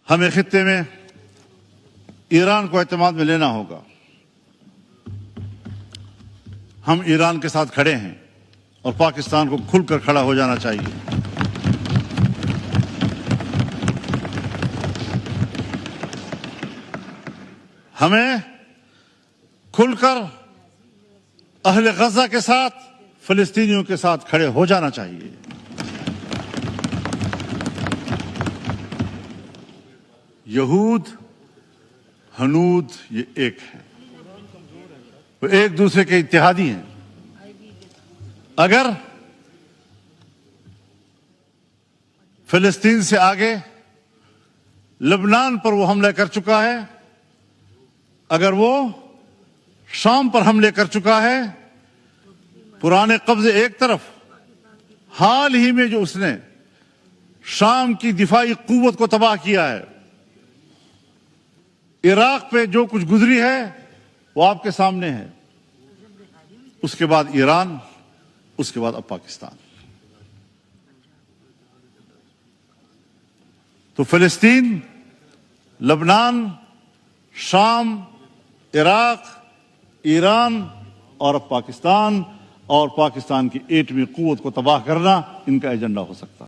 ہمیں خطے میں ایران کو اعتماد میں لینا ہوگا. ہم ایران کے ساتھ کھڑے ہیں اور پاکستان کو کھل کر کھڑا ہو جانا چاہیے. ہمیں کھل کر اہل غزہ کے ساتھ، فلسطینیوں کے ساتھ کھڑے ہو جانا چاہیے. یہود ہنود یہ ایک ہے، وہ ایک دوسرے کے اتحادی ہیں. اگر فلسطین سے آگے لبنان پر وہ حملہ کر چکا ہے، اگر وہ شام پر حملے کر چکا ہے، پرانے قبضے ایک طرف، حال ہی میں جو اس نے شام کی دفاعی قوت کو تباہ کیا ہے، عراق پہ جو کچھ گزری ہے وہ آپ کے سامنے ہے. اس کے بعد ایران، اس کے بعد اب پاکستان. تو فلسطین، لبنان، شام، عراق، ایران اور اب پاکستان، اور پاکستان کی ایٹمی قوت کو تباہ کرنا ان کا ایجنڈا ہو سکتا ہے.